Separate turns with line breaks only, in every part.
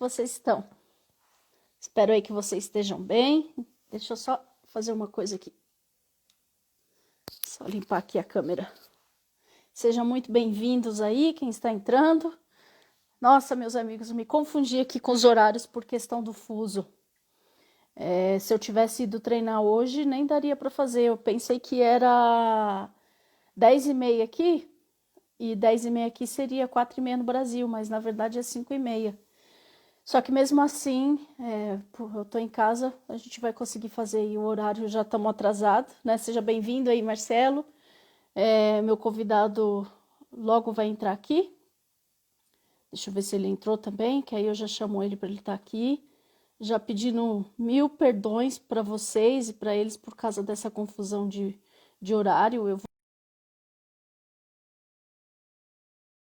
vocês estão? Espero aí que vocês estejam bem. Deixa eu só fazer uma coisa aqui. Só limpar aqui a câmera. Sejam muito bem-vindos aí, quem está entrando. Nossa, meus amigos, eu me confundi aqui com os horários por questão do fuso. Se eu tivesse ido treinar hoje, nem daria para fazer. Eu pensei que era 10h30 aqui, e 10h30 aqui seria 4h30 no Brasil, mas na verdade é 5h30. Só que mesmo assim, eu tô em casa, a gente vai conseguir fazer aí o horário, já estamos atrasados, né? Seja bem-vindo aí, Marcelo. Meu convidado logo vai entrar aqui. Deixa eu ver se ele entrou também, que aí eu já chamo ele para ele estar aqui. Já pedindo 1000 perdões para vocês e para eles por causa dessa confusão de horário.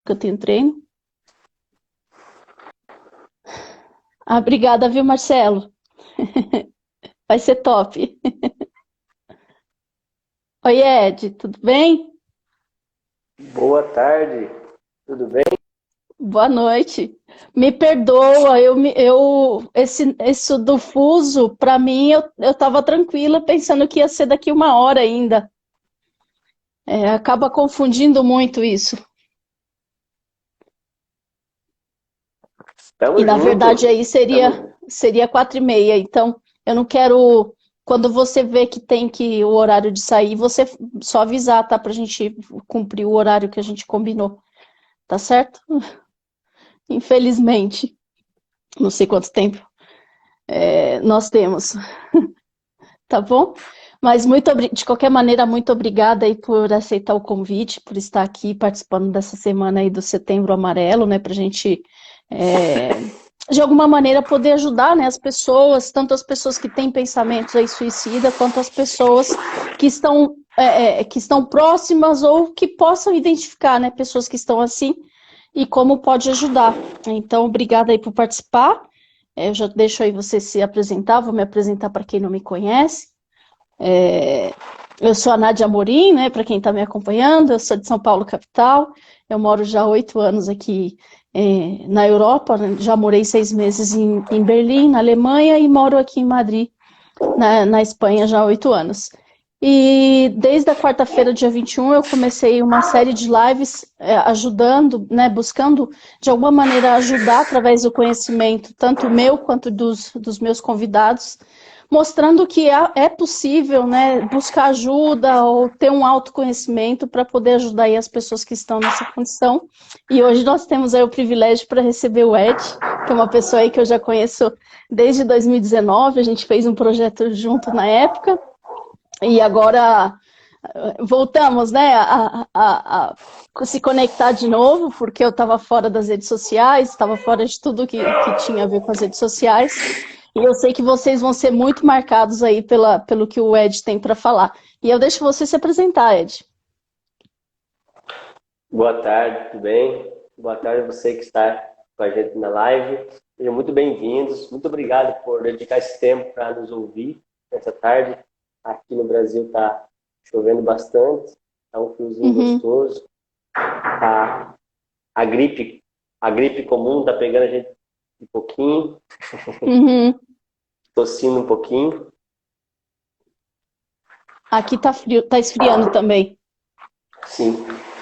Eu tenho treino. Obrigada, viu, Marcelo? Vai ser top. Oi, Ed, tudo bem?
Boa tarde, tudo bem?
Boa noite. Me perdoa, isso do fuso, para mim, eu tava tranquila, pensando que ia ser daqui 1 hora ainda. Acaba confundindo muito isso.
Tamo
E na verdade
junto.
aí seria 4h30. Então, eu não quero. Quando você vê que tem o horário de sair, você só avisar, tá? Pra gente cumprir o horário que a gente combinou. Tá certo? Infelizmente. Não sei quanto tempo nós temos. Tá bom? Mas de qualquer maneira, muito obrigada aí por aceitar o convite, por estar aqui participando dessa semana aí do Setembro Amarelo, né? Pra gente, de alguma maneira, poder ajudar, né, as pessoas, tanto as pessoas que têm pensamentos aí suicida, quanto as pessoas que estão próximas ou que possam identificar, né, pessoas que estão assim e como pode ajudar. Então, obrigada aí por participar. Eu já deixo aí você se apresentar, vou me apresentar para quem não me conhece. Eu sou a Nádia Amorim, né, para quem está me acompanhando, eu sou de São Paulo, capital, eu moro já há 8 anos aqui na Europa, né? Já morei 6 meses em Berlim, na Alemanha, e moro aqui em Madrid, na Espanha, já há 8 anos. E desde a quarta-feira, dia 21, eu comecei uma série de lives ajudando, né, buscando de alguma maneira ajudar através do conhecimento, tanto meu quanto dos meus convidados, mostrando que é possível, né, buscar ajuda ou ter um autoconhecimento para poder ajudar aí as pessoas que estão nessa condição. E hoje nós temos aí o privilégio para receber o Ed, que é uma pessoa aí que eu já conheço desde 2019, a gente fez um projeto junto na época, e agora voltamos, né, a se conectar de novo, porque eu estava fora das redes sociais, estava fora de tudo que tinha a ver com as redes sociais, e eu sei que vocês vão ser muito marcados aí pelo que o Ed tem para falar. E eu deixo você se apresentar, Ed.
Boa tarde, tudo bem? Boa tarde a você que está com a gente na live. Sejam muito bem-vindos. Muito obrigado por dedicar esse tempo para nos ouvir nessa tarde. Aqui no Brasil está chovendo bastante, está um friozinho gostoso. A gripe comum está pegando a gente um pouquinho, tossindo um pouquinho.
Aqui tá frio, tá esfriando também.
Sim,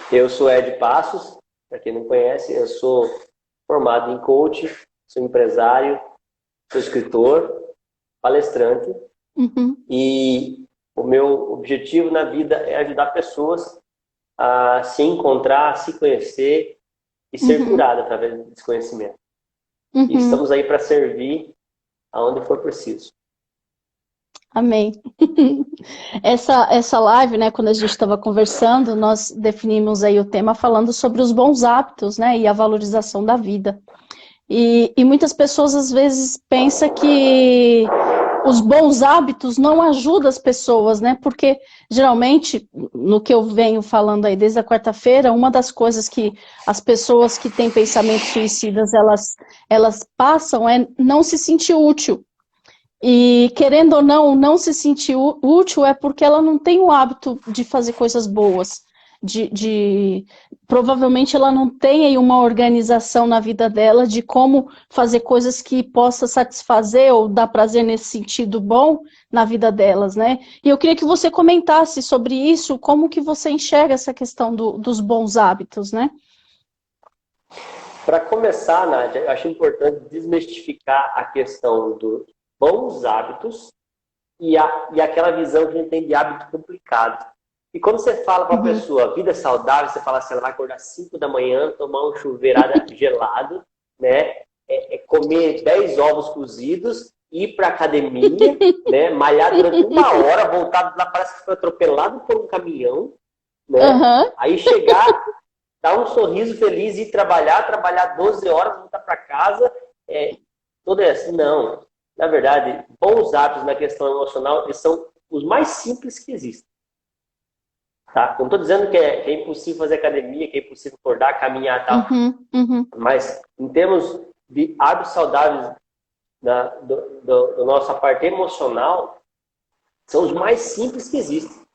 eu sou Ed Passos, para quem não conhece, eu sou formado em coaching, sou empresário, sou escritor, palestrante, e o meu objetivo na vida é ajudar pessoas a se encontrar, a se conhecer e ser curada através desse conhecimento. E estamos aí para servir aonde for preciso.
Amém. Essa live, né, quando a gente estava conversando, nós definimos aí o tema falando sobre os bons hábitos, né, e a valorização da vida. E muitas pessoas às vezes pensam que os bons hábitos não ajudam as pessoas, né, porque geralmente, no que eu venho falando aí desde a quarta-feira, uma das coisas que as pessoas que têm pensamentos suicidas, elas passam é não se sentir útil. E, querendo ou não se sentir útil é porque ela não tem o hábito de fazer coisas boas, provavelmente ela não tem aí uma organização na vida dela de como fazer coisas que possa satisfazer ou dar prazer nesse sentido bom na vida delas, né? E eu queria que você comentasse sobre isso, como que você enxerga essa questão dos bons hábitos, né?
Para começar, Nádia, eu acho importante desmistificar a questão dos bons hábitos e aquela visão que a gente tem de hábito complicado. E quando você fala para a pessoa vida saudável, você fala assim, ela vai acordar 5 da manhã, tomar um chuveirada gelado, né? Comer 10 ovos cozidos, ir para academia, né? Malhar durante 1 hora, voltar lá, parece que foi atropelado por um caminhão, né? Aí chegar, dar um sorriso feliz, ir trabalhar 12 horas, voltar para casa, tudo é assim, não. Na verdade, bons hábitos na questão emocional, eles são os mais simples que existem. Tá? Não estou dizendo que é impossível fazer academia, que é impossível acordar, caminhar e tal. Mas, em termos de hábitos saudáveis da nossa parte emocional, são os mais simples que existem.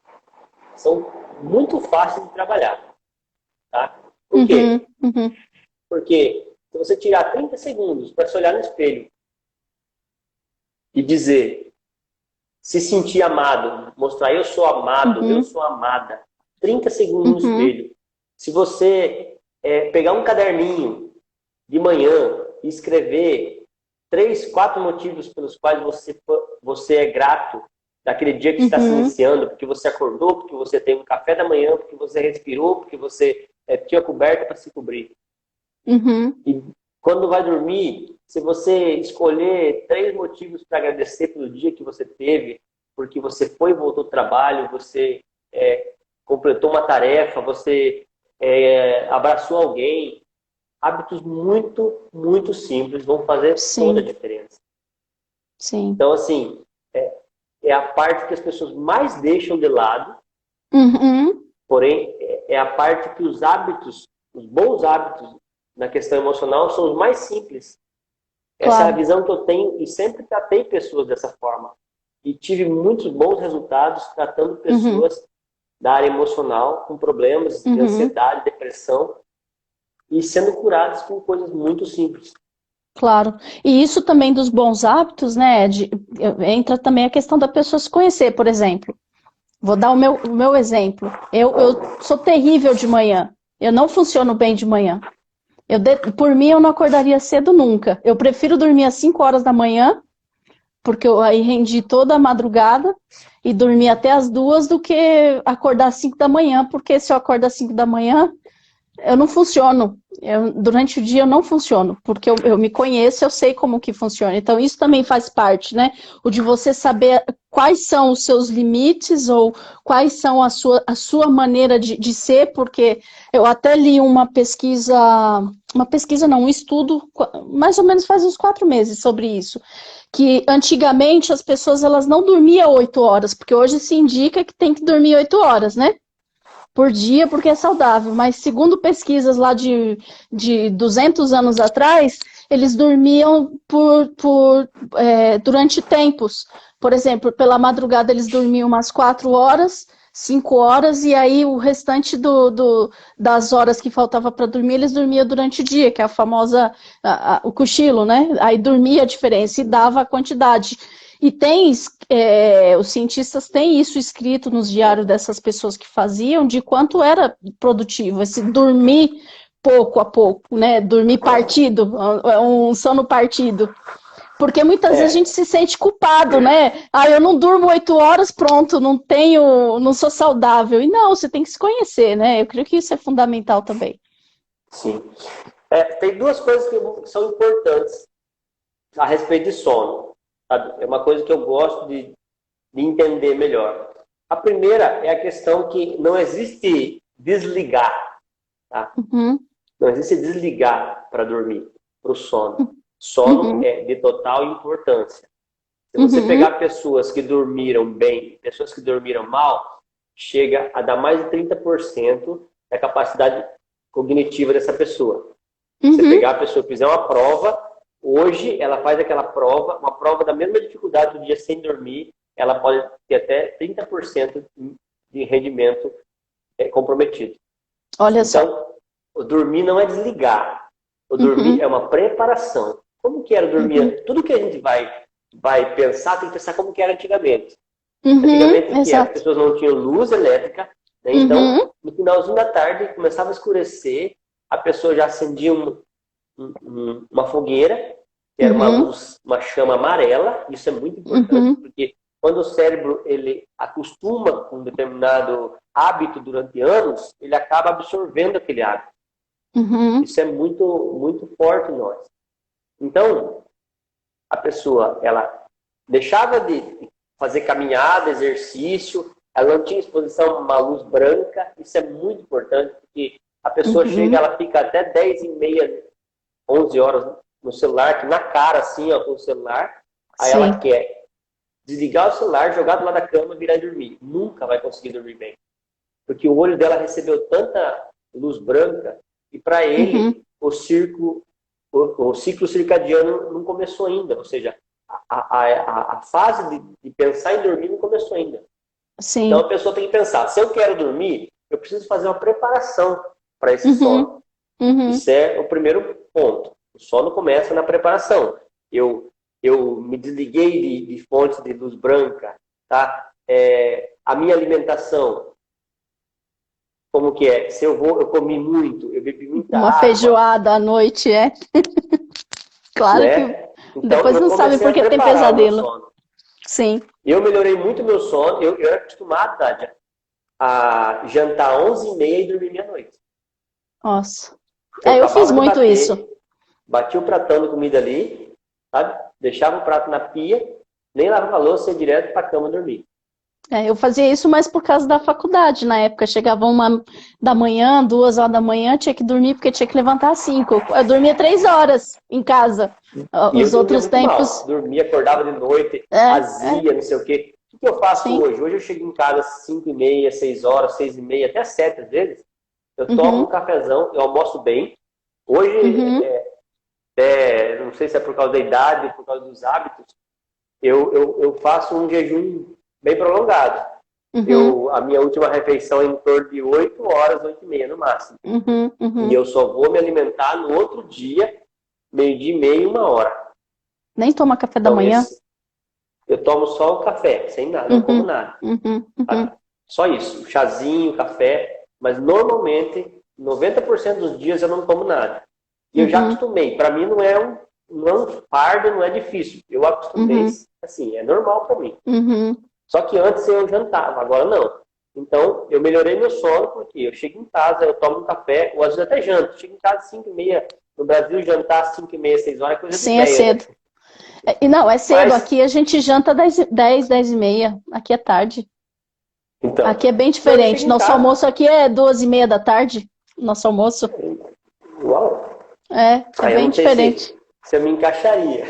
São muito fáceis de trabalhar. Tá? Por quê? Porque se você tirar 30 segundos para se olhar no espelho e dizer, se sentir amado, mostrar eu sou amado, eu sou amada, 30 segundos no espelho. Se você pegar um caderninho de manhã e escrever 3, 4 motivos pelos quais você é grato daquele dia que está se iniciando, porque você acordou, porque você tem um café da manhã, porque você respirou, porque você tinha coberta para se cobrir. E quando vai dormir, se você escolher 3 motivos para agradecer pelo dia que você teve, porque você foi e voltou do trabalho, você completou uma tarefa, você abraçou alguém, hábitos muito, muito simples vão fazer toda a diferença. Então, assim, é a parte que as pessoas mais deixam de lado, porém, é a parte que os hábitos, os bons hábitos na questão emocional são os mais simples. Essa é a visão que eu tenho e sempre tratei pessoas dessa forma. E tive muitos bons resultados tratando pessoas da área emocional com problemas de ansiedade, depressão e sendo curadas com coisas muito simples.
Claro. E isso também dos bons hábitos, né, entra também a questão da pessoa se conhecer, por exemplo. Vou dar o meu exemplo. Eu sou terrível de manhã. Eu não funciono bem de manhã. Por mim, eu não acordaria cedo nunca. Eu prefiro dormir às 5 horas da manhã, porque eu aí rendi toda a madrugada e dormir até às 2 do que acordar às 5 da manhã, porque se eu acordar às 5 da manhã, eu não funciono. Durante o dia eu não funciono, porque eu me conheço, eu sei como que funciona. Então isso também faz parte, né? O de você saber quais são os seus limites ou quais são a sua maneira de ser, porque eu até li um estudo, mais ou menos faz uns 4 meses sobre isso, que antigamente as pessoas elas não dormiam 8 horas, porque hoje se indica que tem que dormir 8 horas, né? Por dia, porque é saudável, mas segundo pesquisas lá de 200 anos atrás, eles dormiam durante tempos. Por exemplo, pela madrugada eles dormiam umas 4 horas, 5 horas, e aí o restante das horas que faltava para dormir, eles dormiam durante o dia, que é a famosa, o cochilo, né? Aí dormia a diferença e dava a quantidade. E os cientistas têm isso escrito nos diários dessas pessoas que faziam, de quanto era produtivo, esse dormir pouco a pouco, né? Dormir partido, um sono partido. Porque muitas vezes a gente se sente culpado, né? Eu não durmo 8 horas, pronto, não sou saudável. E não, você tem que se conhecer, né? Eu creio que isso é fundamental também.
Sim. Tem 2 coisas que são importantes a respeito de sono. Sabe? É uma coisa que eu gosto de entender melhor. A primeira é a questão que não existe desligar. Tá? Não existe desligar para dormir, para o sono. Sono é de total importância. Se você pegar pessoas que dormiram bem, pessoas que dormiram mal, chega a dar mais de 30% da capacidade cognitiva dessa pessoa. Se você pegar a pessoa que fizer uma prova, hoje ela faz aquela prova, uma prova da mesma dificuldade do dia sem dormir, ela pode ter até 30% de rendimento comprometido.
Olha só.
Então, o dormir não é desligar. O dormir é uma preparação. Como que era dormir? Tudo que a gente vai pensar, tem que pensar como que era antigamente. Antigamente, o que era? As pessoas não tinham luz elétrica, né? Então, no finalzinho da tarde, começava a escurecer, a pessoa já acendia uma fogueira, que era uma luz, uma chama amarela. Isso é muito importante, porque quando o cérebro ele acostuma com um determinado hábito durante anos, ele acaba absorvendo aquele hábito. Isso é muito, muito forte em nós. Então, a pessoa, ela deixava de fazer caminhada, exercício, ela não tinha exposição a uma luz branca. Isso é muito importante, porque a pessoa chega, ela fica até 10h30, 11 horas no celular, na cara assim, ó, com o celular. Aí ela quer desligar o celular, jogar do lado da cama e virar e dormir. Nunca vai conseguir dormir bem. Porque o olho dela recebeu tanta luz branca e para ele o ciclo circadiano não começou ainda. Ou seja, a fase de pensar em dormir não começou ainda.
Sim.
Então a pessoa tem que pensar, se eu quero dormir, eu preciso fazer uma preparação para esse sono. Isso é o primeiro ponto. O sono começa na preparação. Eu me desliguei de fontes de luz branca, tá? A minha alimentação, como que é? Se eu comi muito, eu bebi muita água.
Uma feijoada à noite, Claro, né? Que então, depois não sabe porque tem pesadelo. Sim.
Eu melhorei muito meu sono. Eu era acostumado, Nádia, a jantar 11h30 e dormir meia-noite.
Nossa. Eu fiz muito isso.
Bati o pratão de comida ali, sabe? Deixava o prato na pia, nem lavava a louça, ia direto para a cama dormir.
Eu fazia isso mais por causa da faculdade. Na época, chegava 1h da manhã, 2h da manhã, tinha que dormir porque tinha que levantar às 5. Eu dormia 3 horas em casa. Os outros tempos...
Mal. Dormia, acordava de noite, azia, não sei o quê. O que eu faço hoje? Hoje eu chego em casa às 5h30, 6 horas, 6h30, até 7 às vezes. Eu tomo um cafezão, eu almoço bem. Hoje, não sei se é por causa da idade, por causa dos hábitos, eu faço um jejum bem prolongado. A minha última refeição é em torno de 8 horas, 8h30 no máximo. E eu só vou me alimentar no outro dia, 12h30, 1h.
Nem toma café da manhã?
Eu tomo só o café, sem nada, não como nada. Só isso, chazinho, café. Mas normalmente, 90% dos dias eu não tomo nada. E eu já acostumei. Para mim não é um fardo, não é difícil. Eu acostumei, assim, é normal para mim. Só que antes eu jantava, agora não. Então, eu melhorei meu sono porque eu chego em casa, eu tomo um café, ou às vezes até janto. Chego em casa às 5h30. No Brasil, jantar às 5h30, 6 horas é coisa de
Sim, é cedo.
Né?
Não, é cedo. Aqui a gente janta 10, 10h30. Aqui é tarde. Então, aqui é bem diferente. Nosso almoço aqui é 2h30 da tarde. Nosso almoço.
Uau!
É bem diferente.
Se eu me encaixaria.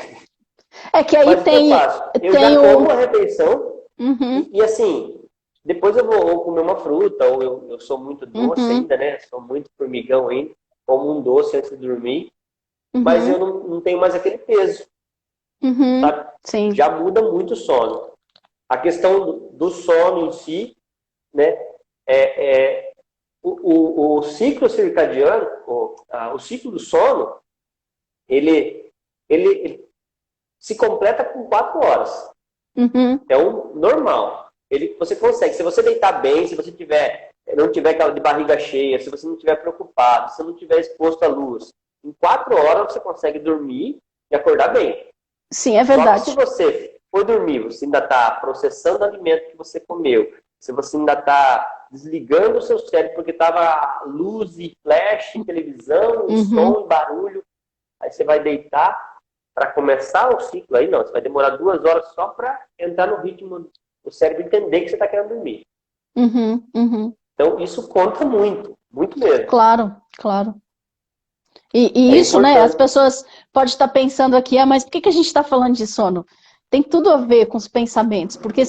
É que aí
mas
tem...
Eu já como a refeição e assim, depois eu vou comer uma fruta, ou eu sou muito doce ainda, né? Sou muito formigão ainda. Como um doce antes de dormir. Mas eu não tenho mais aquele peso. Sabe?
Sim.
Já muda muito o sono. A questão do sono em si, né? O ciclo circadiano, o ciclo do sono, ele se completa com 4 horas. É um normal. Você consegue. Se você deitar bem, se você não tiver aquela de barriga cheia, se você não estiver preocupado, se você não estiver exposto à luz, em 4 horas você consegue dormir e acordar bem.
Sim, é verdade.
Só que se você for dormir, você ainda está processando o alimento que você comeu, se você ainda está desligando o seu cérebro porque estava luz e flash, televisão, som e barulho, aí você vai deitar para começar o ciclo, aí não, você vai demorar 2 horas só para entrar no ritmo do cérebro entender que você está querendo dormir. Então isso conta muito, muito mesmo.
Claro, claro. E isso, importante. Né, as pessoas podem estar pensando aqui, mas por que a gente está falando de sono? Tem tudo a ver com os pensamentos, porque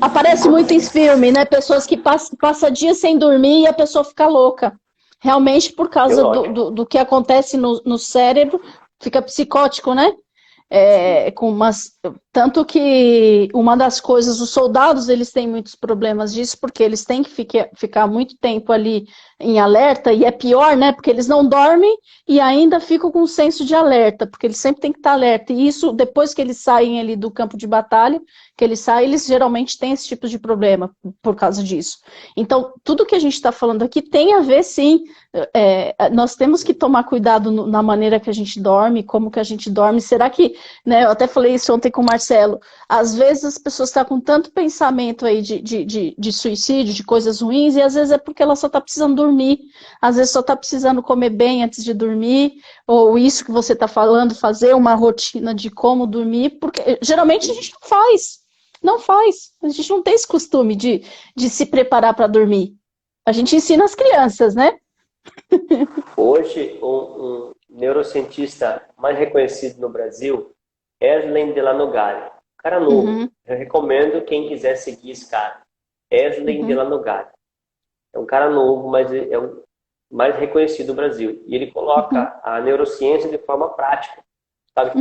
aparece muito em filme, né? Pessoas que passam dias sem dormir e a pessoa fica louca. Realmente por causa do que acontece no cérebro, fica psicótico, né? Com umas Tanto que uma das coisas, os soldados, eles têm muitos problemas disso, porque eles têm que ficar muito tempo ali em alerta, e é pior, né? Porque eles não dormem e ainda ficam com um senso de alerta, porque eles sempre têm que estar alerta. E isso, depois que eles saem ali do campo de batalha, que eles saem, eles geralmente têm esse tipo de problema por causa disso. Então, tudo que a gente está falando aqui tem a ver, sim. Nós temos que tomar cuidado na maneira que a gente dorme, como que a gente dorme. Será que, né, eu até falei isso ontem com o Marcelo, às vezes as pessoas estão com tanto pensamento aí de suicídio, de coisas ruins, e às vezes é porque ela só está precisando dormir, às vezes só está precisando comer bem antes de dormir, ou isso que você está falando, fazer uma rotina de como dormir, porque geralmente a gente não faz, a gente não tem esse costume de se preparar para dormir. A gente ensina as crianças, né?
Hoje, um neurocientista mais reconhecido no Brasil, Erlen de la Nogari. Cara novo.
Uhum.
Eu recomendo quem quiser seguir esse cara. Erlen de la Nogari. É um cara novo, mas é o mais reconhecido do Brasil. E ele coloca a neurociência de forma prática, sabe?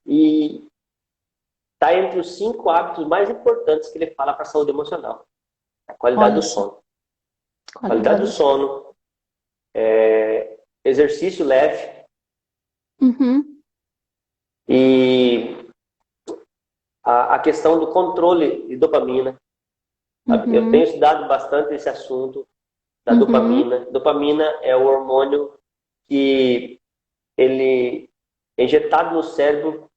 E está entre os 5 hábitos mais importantes que ele fala para a saúde emocional. A qualidade do sono. Qualidade do sono. Exercício leve. E a questão do controle de dopamina. Sabe? Eu tenho estudado bastante esse assunto da dopamina. Dopamina é o hormônio que ele é injetado no cérebro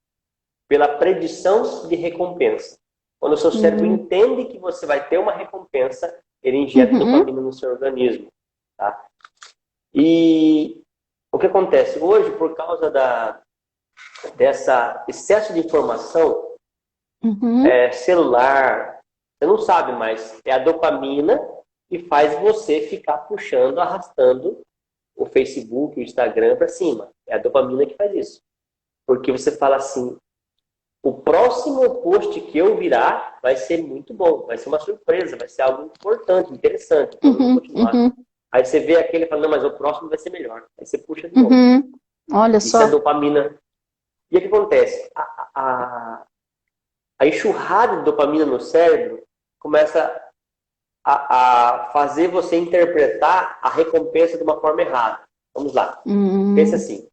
pela predição de recompensa. Quando o seu cérebro entende que você vai ter uma recompensa, ele injeta dopamina no seu organismo. Tá? E o que acontece? Hoje, por causa dessa excesso de informação, celular, você não sabe, mas é a dopamina que faz você ficar puxando, arrastando o Facebook, o Instagram para cima. É a dopamina que faz isso. Porque você fala assim, o próximo post que eu virar vai ser muito bom, vai ser uma surpresa, vai ser algo importante, interessante, então eu vou continuar. Aí você vê aquele e fala, não, mas o próximo vai ser melhor. Aí você puxa de novo.
Olha
Isso
só.
é dopamina. E o que acontece? A enxurrada de dopamina no cérebro começa a fazer você interpretar a recompensa de uma forma errada. Vamos lá. Pensa assim.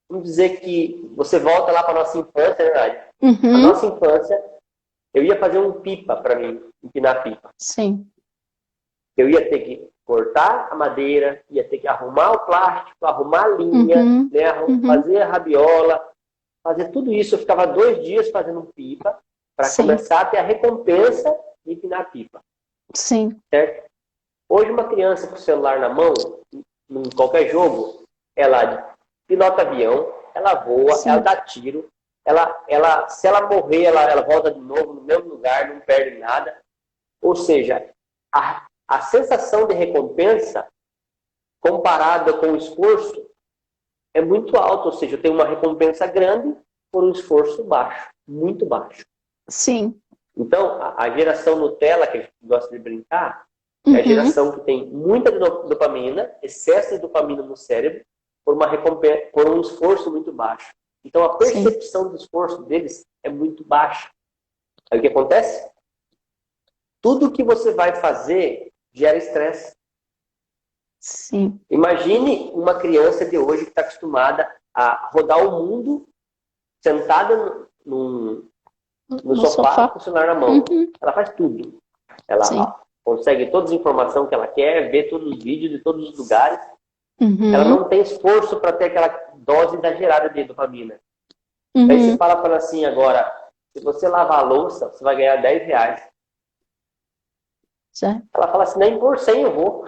Vamos dizer que você volta lá para a nossa infância, é verdade? A nossa infância, eu ia fazer um pipa para mim, empinar pipa.
Sim.
Eu ia ter que cortar a madeira, ia ter que arrumar o plástico, arrumar a linha, né? Fazer a rabiola, fazer tudo isso. Eu ficava 2 dias fazendo um pipa para começar a ter a recompensa de empinar a pipa.
Sim.
Certo? Hoje, uma criança com o celular na mão, em qualquer jogo, ela pilota avião, ela voa, ela dá tiro, se ela morrer, ela volta de novo no mesmo lugar, não perde nada. Ou seja, a sensação de recompensa comparada com o esforço é muito alta. Ou seja, eu tenho uma recompensa grande por um esforço baixo, muito baixo.
Sim.
Então, a geração Nutella, que a gente gosta de brincar, é a geração que tem muita dopamina, excesso de dopamina no cérebro, por uma recompensa, por um esforço muito baixo. Então, a percepção do esforço deles é muito baixa. Aí o que acontece? Tudo que você vai fazer gera estresse.
Sim.
Imagine uma criança de hoje que está acostumada a rodar o mundo sentada no sofá com o celular na mão. Ela faz tudo. Ela consegue todas as informações que ela quer, vê todos os vídeos de todos os lugares. Ela não tem esforço para ter aquela dose exagerada de dopamina. Aí você fala para ela assim agora, se você lavar a louça, você vai ganhar R$10. Ela fala assim, nem por 100 eu vou.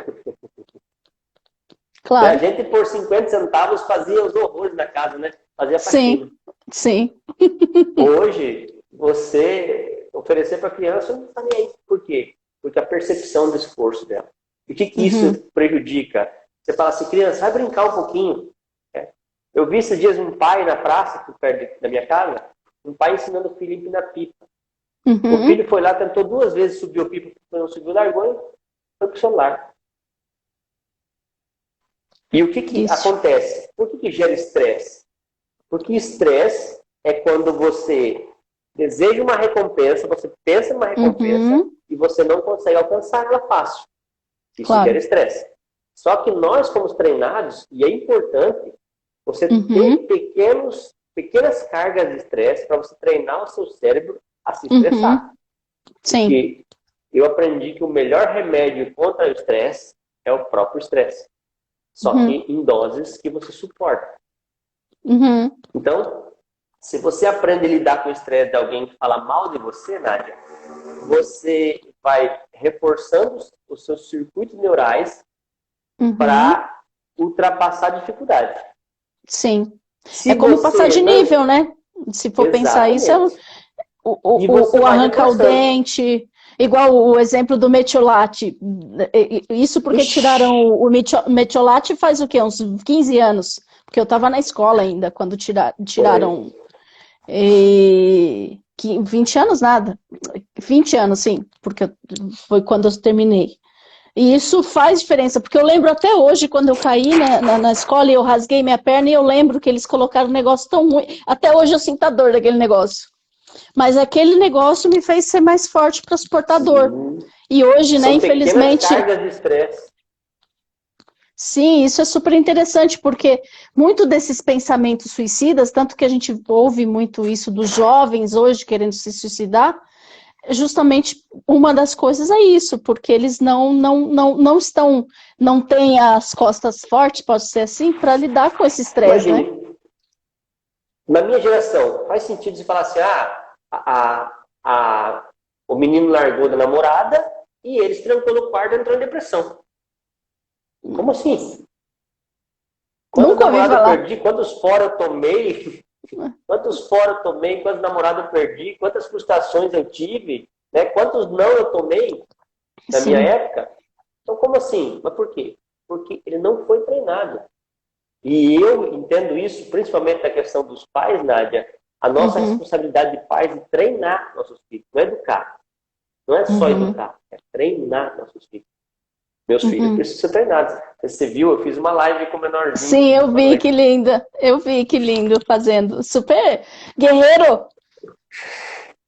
Claro.
E a gente por 50 centavos fazia os horrores na casa, né? Fazia faxina.
Sim.
Hoje, você oferecer para a criança, não está nem aí. Por quê? Porque a percepção do esforço dela. E o que isso prejudica? Você fala assim, criança, vai brincar um pouquinho. Eu vi esses dias um pai na praça, aqui perto da minha casa, um pai ensinando o filho a empinar pipa. O filho foi lá, tentou 2 vezes subir o pipa, não subiu, largou e foi pro celular. E o que acontece? Por que gera estresse? Porque estresse é quando você deseja uma recompensa, você pensa numa recompensa e você não consegue alcançar ela fácil. Isso gera estresse. Só que nós fomos treinados, e é importante você ter pequenas cargas de estresse para você treinar o seu cérebro a se estressar.
Sim.
Porque eu aprendi que o melhor remédio contra o estresse é o próprio estresse. Só que em doses que você suporta. Então, se você aprende a lidar com o estresse de alguém que fala mal de você, Nádia, você vai reforçando os seus circuitos neurais para ultrapassar a dificuldade.
Sim. É como passar de nível, né? Se for pensar isso, é o arrancar o dente, igual o exemplo do metiolate. Isso porque tiraram o metiolate faz o quê? Uns 15 anos. Porque eu estava na escola ainda, quando tiraram... 20 anos nada. 20 anos, sim. Porque foi quando eu terminei. E isso faz diferença, porque eu lembro até hoje, quando eu caí na escola e eu rasguei minha perna, e eu lembro que eles colocaram um negócio tão ruim. Até hoje eu sinto a dor daquele negócio. Mas aquele negócio me fez ser mais forte para suportar dor. E hoje, né, infelizmente...
cargas de estresse.
Sim, isso é super interessante, porque muito desses pensamentos suicidas, tanto que a gente ouve muito isso dos jovens hoje querendo se suicidar, justamente uma das coisas é isso, porque eles não têm as costas fortes, pode ser assim, para lidar com esse estresse, né?
Na minha geração, faz sentido você falar assim, o menino largou da namorada e ele se trancou no quarto e entrou em depressão. Como assim?
Nunca ouvi falar.
Perdi, quantos fora eu tomei, quantos namorados eu perdi, quantas frustrações eu tive, né? Quantos não eu tomei na minha época. Então, como assim? Mas por quê? Porque ele não foi treinado. E eu entendo isso, principalmente na questão dos pais, Nádia, a nossa responsabilidade de pais é treinar nossos filhos, não é educar. Não é só educar, é treinar nossos filhos. Meus filhos precisam ser treinados. Você viu, eu fiz uma live com o menorzinho.
Sim, eu vi, que linda. Eu vi, que lindo, fazendo. Super guerreiro.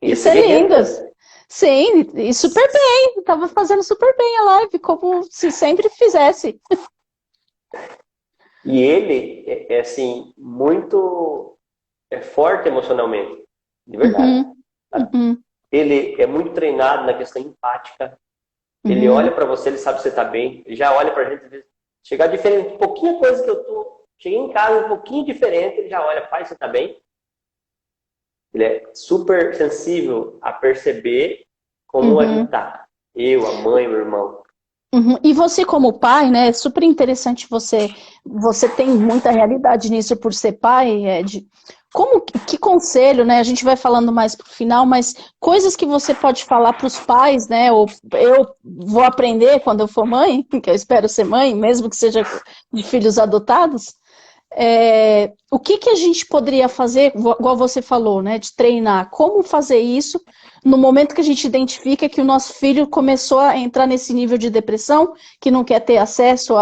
Isso é lindo. Sim, e super bem. Estava fazendo super bem a live, como se sempre fizesse.
E ele é assim, muito forte emocionalmente. De verdade. Ele é muito treinado na questão empática. Ele olha para você, ele sabe que você está bem. Ele já olha para a gente, às vezes, chegar diferente, pouquinha coisa que eu tô. Cheguei em casa um pouquinho diferente, ele já olha, pai, você está bem? Ele é super sensível a perceber como a gente tá. Eu, a mãe, o irmão.
E você como pai, né, é super interessante você tem muita realidade nisso por ser pai, Ed. Que conselho, né, a gente vai falando mais pro final, mas coisas que você pode falar para os pais, né, ou eu vou aprender quando eu for mãe, que eu espero ser mãe, mesmo que seja de filhos adotados, o que a gente poderia fazer, igual você falou, né, de treinar, como fazer isso no momento que a gente identifica que o nosso filho começou a entrar nesse nível de depressão, que não quer ter acesso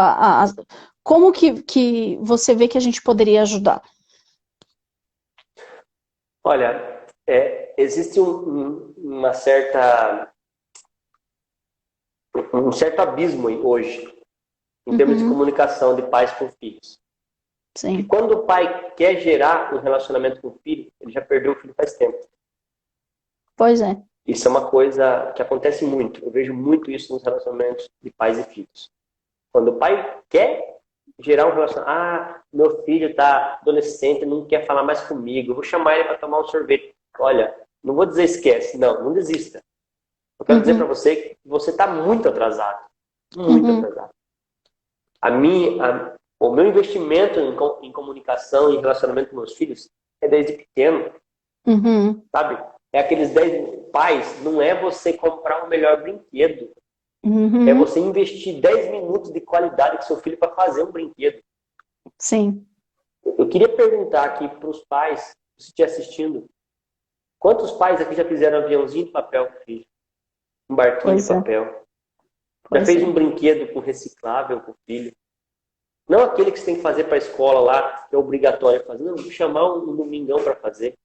como que você vê que a gente poderia ajudar?
Olha, existe um certo abismo hoje, em termos de comunicação de pais com filhos.
Sim.
E quando o pai quer gerar um relacionamento com o filho, ele já perdeu o filho faz tempo.
Pois é.
Isso é uma coisa que acontece muito. Eu vejo muito isso nos relacionamentos de pais e filhos. Quando o pai quer gerar um relacionamento, meu filho está adolescente, não quer falar mais comigo, eu vou chamar ele para tomar um sorvete. Olha, não vou dizer esquece, não desista. Eu quero dizer para você que você está muito atrasado. Muito atrasado. O meu investimento em comunicação e relacionamento com meus filhos é desde pequeno. Sabe? É aqueles 10 pais, não é você comprar o melhor brinquedo. É você investir 10 minutos de qualidade com seu filho para fazer um brinquedo.
Sim.
Eu queria perguntar aqui para os pais, se estiver assistindo, quantos pais aqui já fizeram um aviãozinho de papel com o filho? Um barquinho de papel? Já fez um brinquedo com reciclável com o filho? Não aquele que você tem que fazer para a escola lá, que é obrigatório fazer. Não, vou chamar um domingão para fazer.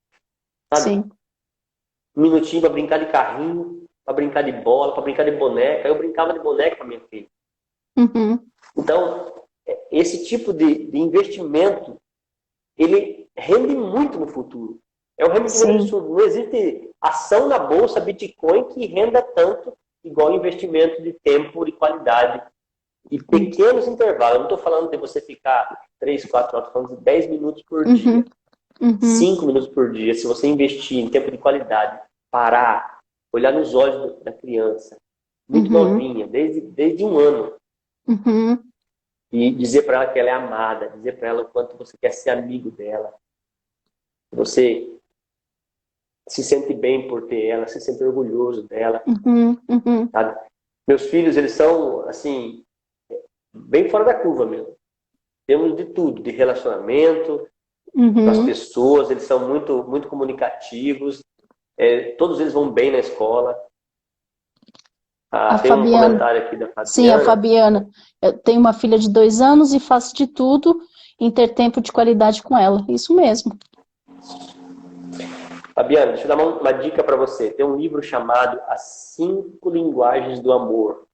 sabe?
sim.
Um minutinho para brincar de carrinho, para brincar de bola, para brincar de boneca. Eu brincava de boneca com a minha filha.
Uhum.
Então, esse tipo de investimento, ele rende muito no futuro. É o rendimento
Sim.
absurdo. Não existe ação na bolsa Bitcoin que renda tanto igual investimento de tempo, de qualidade e pequenos intervalos. Eu não estou falando de você ficar 3, 4 horas, estou falando de 10 minutos por dia,
Uhum.
5 minutos por dia. Se você investir em tempo de qualidade, parar, olhar nos olhos da criança, muito novinha, desde 1 ano,
Uhum.
e dizer para ela que ela é amada, dizer para ela o quanto você quer ser amigo dela, você se sente bem por ter ela, se sente orgulhoso dela,
Uhum.
sabe? Meus filhos, eles são, assim, bem fora da curva mesmo. Temos de tudo, de relacionamento, com as
Uhum.
pessoas, eles são muito, muito comunicativos, todos eles vão bem na escola.
A
Tem um
Fabiana.
comentário aqui da
Sim, a
Fabiana.
Fabiana. Eu tenho uma filha de 2 anos e faço de tudo em ter tempo de qualidade com ela. Isso mesmo.
Fabiana, deixa eu dar uma dica para você. Tem um livro chamado As 5 Linguagens do Amor.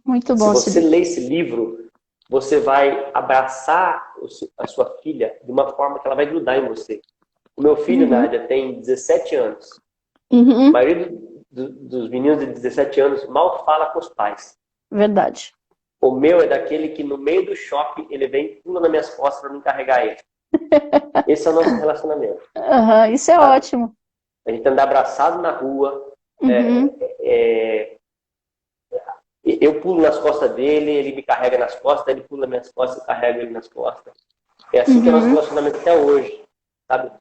Muito
Se
bom esse
você
livro.
ler esse livro, você vai abraçar a sua filha de uma forma que ela vai grudar em você. O meu filho,
Uhum.
Nádia, tem 17 anos. A
Uhum.
maioria dos meninos de 17 anos mal fala com os pais.
Verdade.
O meu é daquele que no meio do shopping ele vem e pula nas minhas costas para me carregar ele. Esse é o nosso relacionamento.
Uhum. Isso é
Sabe?
ótimo.
A gente anda abraçado na rua.
Uhum.
Eu pulo nas costas dele, ele me carrega nas costas, ele pula nas minhas costas, eu carrego ele nas costas. É assim que é o nosso
Uhum.
relacionamento até hoje, sabe?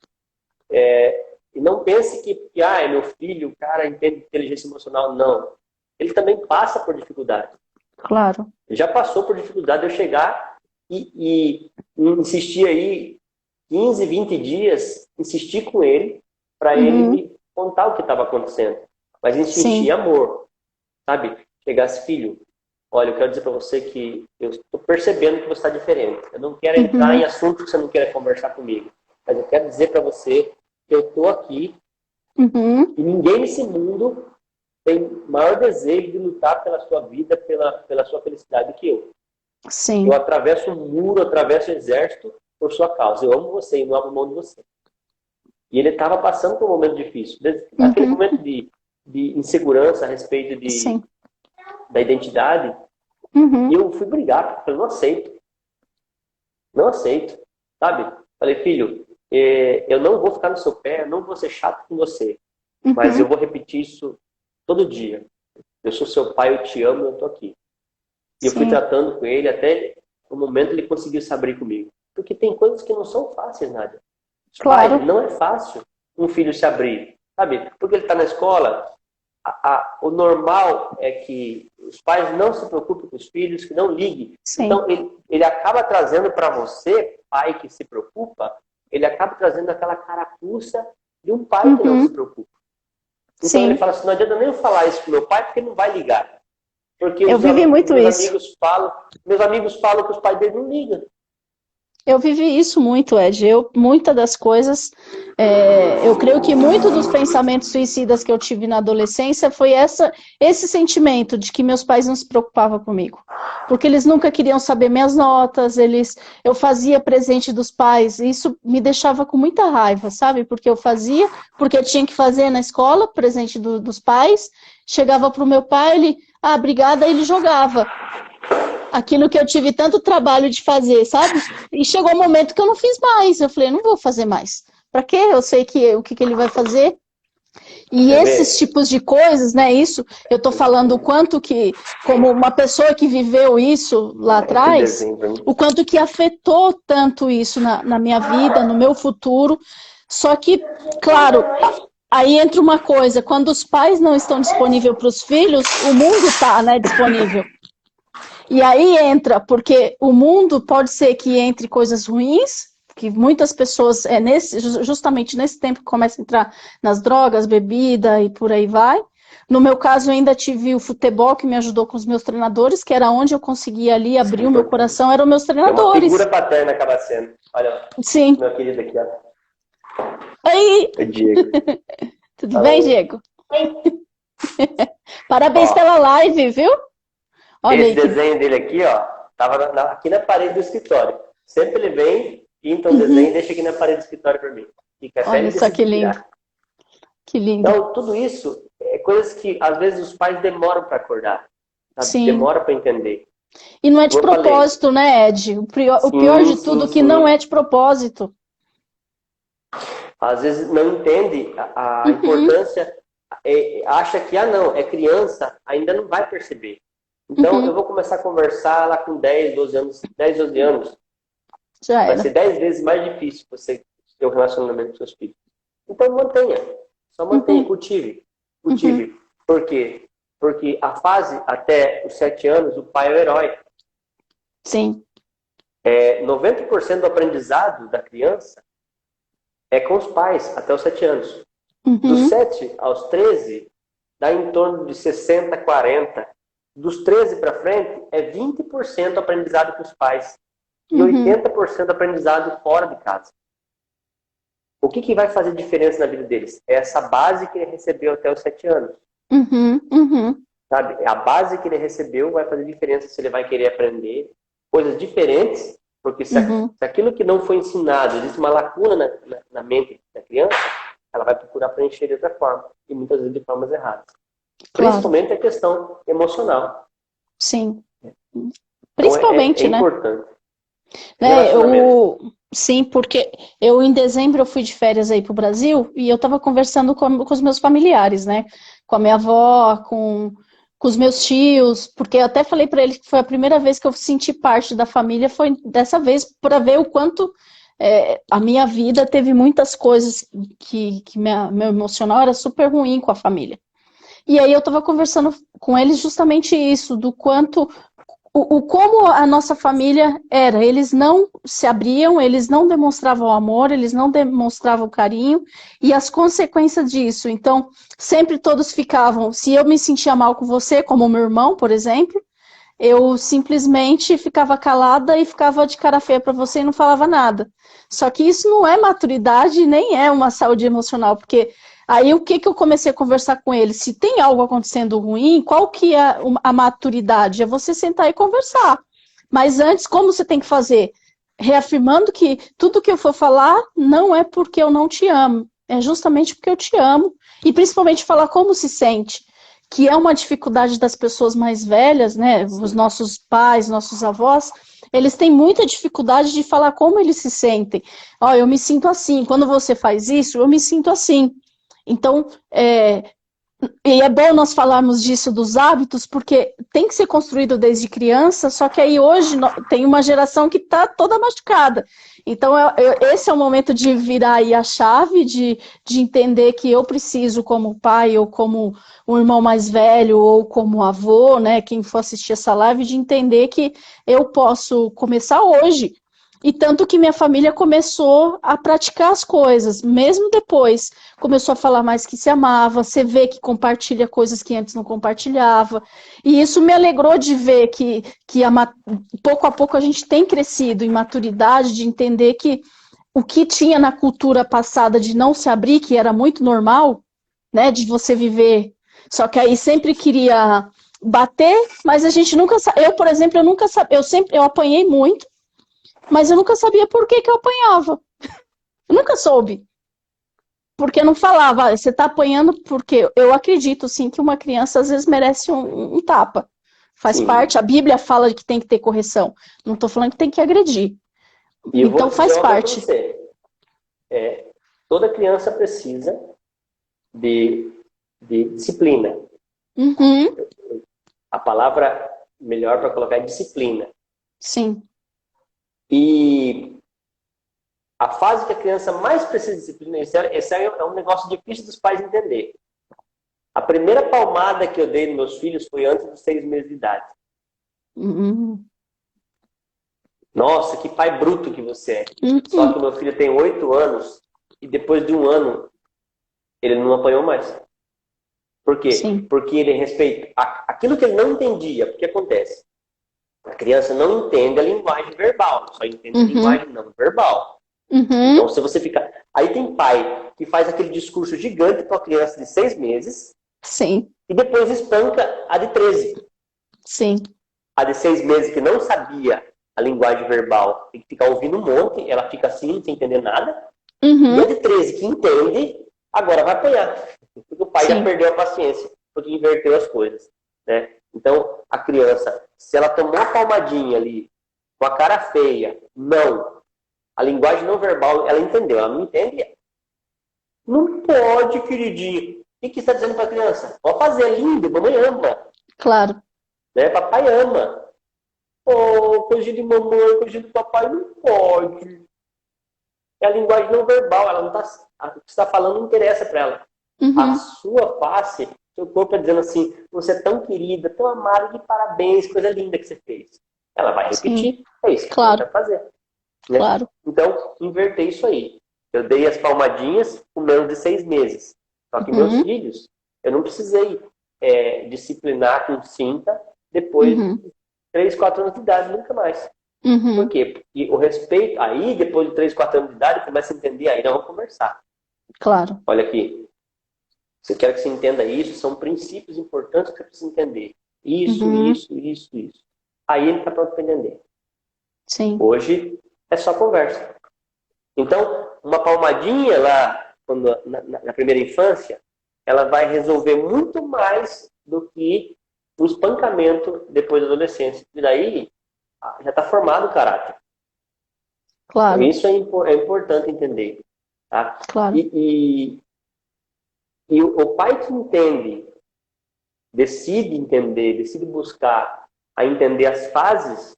E não pense que é meu filho, o cara entende inteligência emocional. Não. Ele também passa por dificuldade.
Claro.
Ele já passou por dificuldade de eu chegar e insistir aí 15, 20 dias, insistir com ele para ele
Uhum.
me contar o que estava acontecendo. Mas insistir
Sim.
amor, sabe? Chegasse, filho, olha, eu quero dizer para você que eu estou percebendo que você está diferente. Eu não quero entrar em
Uhum.
assuntos que você não queira conversar comigo. Mas eu quero dizer para você que eu estou aqui
Uhum.
e ninguém nesse mundo tem maior desejo de lutar pela sua vida, pela sua felicidade que eu. Eu
Sim.
atravesso um muro, atravesso o exército por sua causa. Eu amo você e não abro mão de você. E ele estava passando por um momento difícil. Aquele
Uhum.
momento de insegurança a respeito
Sim.
da identidade. E
Uhum.
eu fui brigar, porque eu não aceito. Não aceito. Sabe? Falei, filho, eu não vou ficar no seu pé, eu não vou ser chato com você. Mas eu
Uhum.
vou repetir isso todo dia. Eu sou seu pai, eu te amo, eu tô aqui. E eu fui
Sim.
tratando com ele até o momento ele conseguiu se abrir comigo. Porque tem coisas que não são fáceis, Nádia. Os pais,
Claro.
não é fácil um filho se abrir, sabe? Porque ele está na escola, o normal é que os pais não se preocupem com os filhos, que não liguem.
Sim.
Então, ele acaba trazendo para você, pai que se preocupa, ele acaba trazendo aquela carapuça de um pai que não se
Uhum.
preocupa. Então, ele
Sim.
fala assim, não adianta nem eu falar isso pro meu pai, porque ele não vai ligar. Porque
Eu vivi muito isso.
meus amigos falam que os pais dele não ligam.
Eu vivi isso muito, Ed. Muitas das coisas, eu creio que muito dos pensamentos suicidas que eu tive na adolescência foi esse sentimento de que meus pais não se preocupavam comigo. Porque eles nunca queriam saber minhas notas, eu fazia presente dos pais, e isso me deixava com muita raiva, sabe? Porque eu fazia, porque eu tinha que fazer na escola, presente dos pais, chegava para o meu pai, obrigada, ele jogava aquilo que eu tive tanto trabalho de fazer, sabe? E chegou um momento que eu não fiz mais. Eu falei, não vou fazer mais. Para quê? Eu sei o que ele vai fazer. E
Quer
esses
ver?
tipos de coisas, né? Isso, eu tô falando o quanto que, como uma pessoa que viveu isso lá
Aquele
atrás,
desenho pra mim.
o quanto que afetou tanto isso na minha vida, no meu futuro. Só que, claro, aí entra uma coisa, quando os pais não estão disponíveis para os filhos, o mundo está, né, disponível. E aí entra, porque o mundo pode ser que entre coisas ruins, que muitas pessoas, justamente nesse tempo que começa a entrar nas drogas, bebida e por aí vai. No meu caso, eu ainda tive o futebol que me ajudou com os meus treinadores, que era onde eu conseguia ali
Isso é
abrir o meu
importante.
coração, eram meus
É uma
treinadores.
figura paterna acaba sendo. Olha,
Sim,
meu querido aqui, ó.
Oi!
O Diego.
Tudo bem, Diego? Parabéns
Ó,
pela live, viu? Olha
esse
aí que.
desenho dele aqui, ó, tava aqui na parede do escritório. Sempre ele vem, pinta um desenho e
Uhum.
deixa aqui na parede do escritório para mim. Fica até
Olha
ele
só que
decidir
lindo,
tirar.
que lindo.
Então, tudo isso é coisas que às vezes os pais demoram para acordar, sabe?
Sim.
Demoram para entender.
E não é de
Como eu falei,
propósito, né, Ed? O pior
sim,
de
sim,
tudo é que não
sim.
é de propósito.
Às vezes não entende a
Uhum,
importância, acha que, não, é criança, ainda não vai perceber. Então, eu
uhum.
vou começar a conversar lá com 10, 12 anos, 10, 12 anos,
Já
vai ser
era.
10 vezes mais difícil você ter um relacionamento com seus filhos. Então, mantenha, só mantenha,
Uhum,
cultive,
uhum.
cultive. Por quê? Porque a fase até os 7 anos, o pai é o herói.
Sim.
90% do aprendizado da criança é com os pais, até os 7 anos. Dos
Uhum,
7 aos 13, dá em torno de 60, 40. Dos 13 para frente, é 20% aprendizado com os pais e
uhum,
80% aprendizado fora de casa. O que vai fazer diferença na vida deles? É essa base que ele recebeu até os 7 anos.
uhum, uhum,
Sabe? A base que ele recebeu vai fazer diferença se ele vai querer aprender coisas diferentes, porque se
uhum.
aquilo que não foi ensinado, existe uma lacuna na mente da criança, ela vai procurar preencher de outra forma, e muitas vezes de formas erradas.
Claro,
Principalmente a questão emocional.
sim.
Então é
Principalmente, né?
importante.
Né,
Relacionamento.
sim, porque eu em dezembro eu fui de férias aí pro Brasil e eu estava conversando com os meus familiares, né? Com a minha avó, com os meus tios, porque eu até falei para eles que foi a primeira vez que eu senti parte da família, foi dessa vez para ver o quanto a minha vida teve muitas coisas que meu emocional era super ruim com a família. E aí eu estava conversando com eles justamente isso, do quanto como a nossa família era. Eles não se abriam, eles não demonstravam amor, eles não demonstravam carinho, e as consequências disso. Então, sempre todos ficavam. Se eu me sentia mal com você, como o meu irmão, por exemplo, eu simplesmente ficava calada e ficava de cara feia para você e não falava nada. Só que isso não é maturidade, nem é uma saúde emocional, porque aí o que eu comecei a conversar com ele? Se tem algo acontecendo ruim, qual que é a maturidade? É você sentar e conversar. Mas antes, como você tem que fazer? Reafirmando que tudo que eu for falar não é porque eu não te amo, é justamente porque eu te amo. E principalmente falar como se sente, que é uma dificuldade das pessoas mais velhas, né? Os
Sim.
nossos pais, nossos avós, eles têm muita dificuldade de falar como eles se sentem. Ó, eu me sinto assim. Quando você faz isso, eu me sinto assim. Então, e é bom nós falarmos disso dos hábitos, porque tem que ser construído desde criança, só que aí hoje tem uma geração que está toda machucada. Então, esse é o momento de virar aí a chave, de entender que eu preciso, como pai, ou como um irmão mais velho, ou como avô, né, quem for assistir essa live, de entender que eu posso começar hoje. E tanto que minha família começou a praticar as coisas, mesmo depois começou a falar mais que se amava, você vê que compartilha coisas que antes não compartilhava. E isso me alegrou de ver que pouco a pouco a gente tem crescido em maturidade, de entender que o que tinha na cultura passada de não se abrir, que era muito normal, né, de você viver. Só que aí sempre queria bater, mas a gente nunca eu, por exemplo, eu nunca sabia, eu apanhei muito, mas eu nunca sabia por que eu apanhava. Eu nunca soube. Porque não falava, você está apanhando porque eu acredito sim que uma criança às vezes merece um tapa. Faz
Sim.
parte, a Bíblia fala que tem que ter correção. Não estou falando que tem que agredir.
E eu
Então
vou dizer
faz
uma coisa para
parte.
você. Toda criança precisa de, de disciplina.
Uhum,
A palavra melhor para colocar é disciplina.
sim.
E a fase que a criança mais precisa de disciplina, esse é um negócio difícil dos pais entender. A primeira palmada que eu dei nos meus filhos foi antes dos 6 meses de idade.
Uhum,
Nossa, que pai bruto que você é. Só que
uhum,
meu filho tem 8 anos e depois de um ano ele não apanhou mais. Por quê?
sim.
Porque ele respeita aquilo que ele não entendia. O que acontece? A criança não entende a linguagem verbal, só entende a
Uhum,
linguagem não verbal. Então,
Uhum.
se você ficar... Aí tem pai que faz aquele discurso gigante para a criança de 6 meses
Sim,
e depois espanca a de 13.
sim.
A de 6 meses que não sabia a linguagem verbal, tem que ficar ouvindo um monte, ela fica assim, sem entender nada. E a
Uhum.
de 13 que entende, agora vai apanhar. Porque o pai já
Sim,
perdeu a paciência, porque inverteu as coisas. Né? Então, a criança, se ela tomou uma palmadinha ali, com a cara feia, não. A linguagem não verbal, ela entendeu. Ela não entende. Não pode, queridinho. O que você está dizendo para a criança? Pode fazer, é lindo, mamãe ama.
claro.
Né? Papai ama. Oh, coisinha de mamãe, coisinha do papai, não pode. É a linguagem não verbal, ela não tá, o que você está falando não interessa para ela. A
Uhum.
sua face, seu corpo está dizendo assim, você é tão querida, tão amada, de parabéns, coisa linda que você fez. Ela vai
Sim,
repetir, é isso que a criança
claro,
vai fazer. Né?
claro.
Então, inverter isso aí. Eu dei as palmadinhas com menos de 6 meses. Só que meus
Uhum.
filhos, eu não precisei disciplinar com cinta depois
Uhum.
de 3, 4 anos de idade, nunca mais. Por
Uhum.
quê? Porque o respeito, aí, depois de 3, 4 anos de idade, começa a entender, aí nós vamos conversar.
Claro.
Olha aqui, se eu quero que você entenda isso, são princípios importantes que você precisa entender. Isso,
Uhum.
isso, isso, isso. Aí ele está pronto para entender.
Sim.
Hoje é só conversa. Então, uma palmadinha lá, quando, na primeira infância, ela vai resolver muito mais do que o espancamento depois da adolescência. E daí, já está formado o caráter. Então,
Claro,
isso é importante entender. Tá?
claro.
E o pai que entende, decide buscar a entender as fases